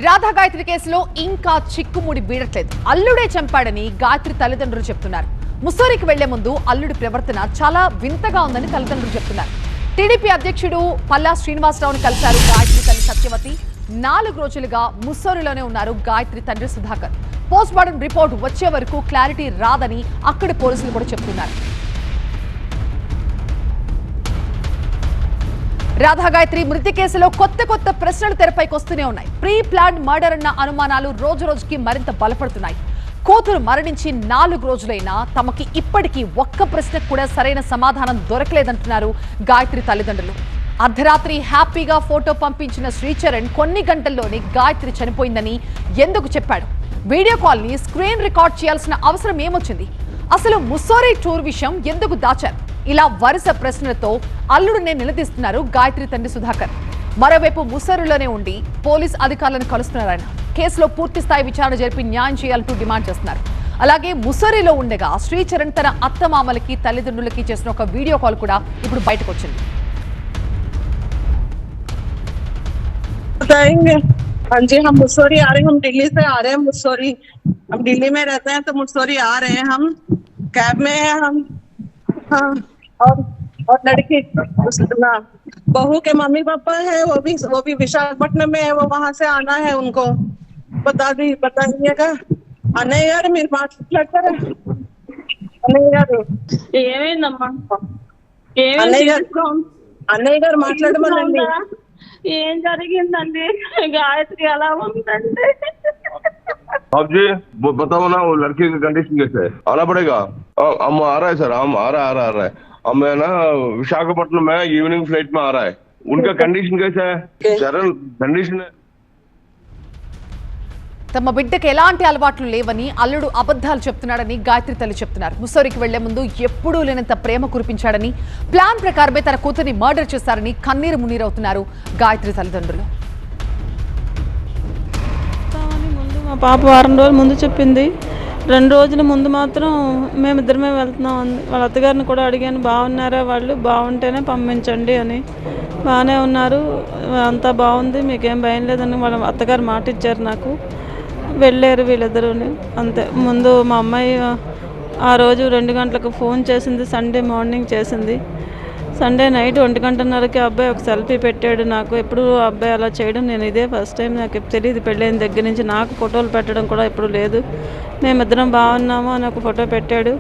రాధా గాయత్రి కేసులో ఇంకా చిక్కుముడి వీడట్లేదు. అల్లుడే చంపాడని గాయత్రి తల్లిదండ్రులు చెప్తున్నారు. ముస్సోరికి వెళ్లే ముందు అల్లుడి ప్రవర్తన చాలా వింతగా ఉందని తల్లిదండ్రులు చెప్తున్నారు. టీడీపీ అధ్యక్షుడు పల్లా శ్రీనివాసరావును కలిశారు గాయత్రి తల్లి సత్యవతి. 4 రోజులుగా ముస్సోరిలోనే ఉన్నారు గాయత్రి తండ్రి సుధాకర్. పోస్ట్ మార్టం రిపోర్ట్ వచ్చే వరకు క్లారిటీ రాదని అక్కడి పోలీసులు కూడా చెప్తున్నారు. రాధా గాయత్రి మృతి కేసులో కొత్త ప్రశ్నలు తెరపైకి వస్తూనే ఉన్నాయి. ప్రీ ప్లాన్ మర్డర్ అన్న అనుమానాలు రోజు రోజుకి మరింత బలపడుతున్నాయి. కూతురు మరణించి 4 రోజులైనా తమకి ఇప్పటికీ ఒక్క ప్రశ్నకు కూడా సరైన సమాధానం దొరకలేదంటున్నారు గాయత్రి తల్లిదండ్రులు. అర్ధరాత్రి హ్యాపీగా ఫోటో పంపించిన శ్రీచరణ్ కొన్ని గంటల్లోనే గాయత్రి చనిపోయిందని ఎందుకు చెప్పాడు? వీడియో కాల్ ని స్క్రీన్ రికార్డ్ చేయాల్సిన అవసరం ఏమొచ్చింది? అసలు ముస్సోరి టూర్ విషయం ఎందుకు దాచారు? ఇలా వరుస ప్రశ్నలతో అల్లుడినే నిలదీస్తున్నారు గాయత్రి తండ్రి సుధాకర్. మరోవైపు ముస్సోరిలోనే ఉండి పోలీస్ అధికారులను కలుస్తున్నారు. ఆయన కేసులో పూర్తి స్థాయి విచారణ జరిపి న్యాయం చేయాలంటూ డిమాండ్ చేస్తున్నారు. అలాగే ముస్సోరిలో ఉండగా శ్రీచరణ్ తన అత్తమామలకి తల్లిదండ్రులకి చేసిన ఒక వీడియో కాల్ కూడా ఇప్పుడు బయటకు వచ్చింది. हाँ जी, हम मुस्सोरी आ रहे हैं। हम दिल्ली से आ रहे हैं मुस्सोरी। हम दिल्ली में रहते हैं तो मुस्सोरी आ रहे हैं। हम कैब में हैं हम। हाँ, और लड़की बहू के मम्मी पापा है, वो भी विशाखापट्टनम में है। वो वहां से आना है, उनको बताइएगा। नहीं यार, मेरी बात लगता है नहीं यार, ఏమైందమ్మా? అన్నయ్య గారు మాట్లాడమనండి. ఏం జరిగిందండి? గాయత్రి ఎలా ఉందండి? आप जी बताओ ना, वो लड़की की कंडीशन कैसे है? आना पड़ेगा। हम आ रहा है सर, हम आ रहा है। हम है ना विशाखापट्टनम में इवनिंग फ्लाइट में आ रहा है। उनका कंडीशन कैसा है? चरण कंडीशन है। తమ బిడ్డకి ఎలాంటి అలవాట్లు లేవని అల్లుడు అబద్ధాలు చెప్తున్నాడని గాయత్రి తల్లి చెప్తున్నారు. ముస్సోరికి వెళ్లే ముందు ఎప్పుడూ లేనంత ప్రేమ కురిపించాడని, ప్లాన్ ప్రకారమే తన కూతుర్ని మర్డర్ చేశారని కన్నీరు మున్నీరవుతున్నారు గాయత్రి తల్లిదండ్రులు. ముందు మా పాప వారం రోజుల ముందు చెప్పింది. 2 రోజుల ముందు మాత్రం మేమిద్దరమే వెళ్తున్నాం అంది. వాళ్ళ అత్తగారిని కూడా అడిగాను, బాగున్నారా వాళ్ళు? బాగుంటేనే పంపించండి అని. బాగానే ఉన్నారు, అంతా బాగుంది, మీకేం భయం లేదని వాళ్ళ అత్తగారు మాట ఇచ్చారు నాకు. వెళ్ళారు వీళ్ళిద్దరూని అంతే. ముందు మా అమ్మాయి ఆ రోజు 2 గంటలకు ఫోన్ చేసింది. సండే మార్నింగ్ చేసింది. సండే నైట్ 1:30కి అబ్బాయి ఒక సెల్ఫీ పెట్టాడు నాకు. ఎప్పుడు అబ్బాయి అలా చేయడం నేను ఇదే ఫస్ట్ టైం. నాకు తెలియదు, పెళ్ళైన దగ్గర నుంచి నాకు ఫోటోలు పెట్టడం కూడా ఎప్పుడు లేదు. మేమిద్దరం బాగున్నాము అని ఒక ఫోటో పెట్టాడు.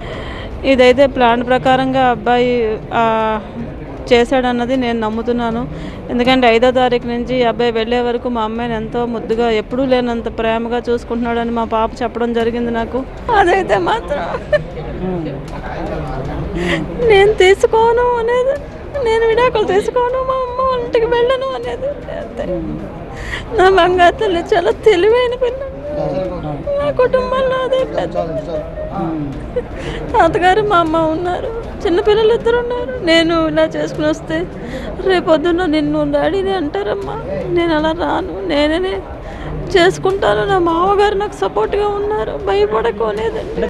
ఇదైతే ప్లాన్ ప్రకారంగా అబ్బాయి చేశాడన్నది నేను నమ్ముతున్నాను. ఎందుకంటే 5వ తారీఖు నుంచి అబ్బాయి వెళ్ళే వరకు మా అమ్మాయిని ఎంతో ముద్దుగా, ఎప్పుడూ లేనంత ప్రేమగా చూసుకుంటున్నాడని మా పాప చెప్పడం జరిగింది నాకు. అదైతే మాత్రం నేను తీసుకోను అనేది, నేను విడాకులు తీసుకోను, మా అమ్మ వాళ్ళ ఇంటికి వెళ్ళను అనేది. నా బంగారు తల్లి చాలా తెలివైన పిల్ల. నా కుటుంబంలో అదే పెద్ద. తాతగారు మా అమ్మ ఉన్నారు, చిన్నపిల్లలు 2 ఉన్నారు. నేను ఇలా చేసుకుని వస్తే రేపొద్దున నిన్ను డాడీని అంటారమ్మా. నేను అలా రాను, నేనే చేసుకుంటాను. నా మామగారు నాకు సపోర్ట్గా ఉన్నారు, భయపడకు అనేదండి.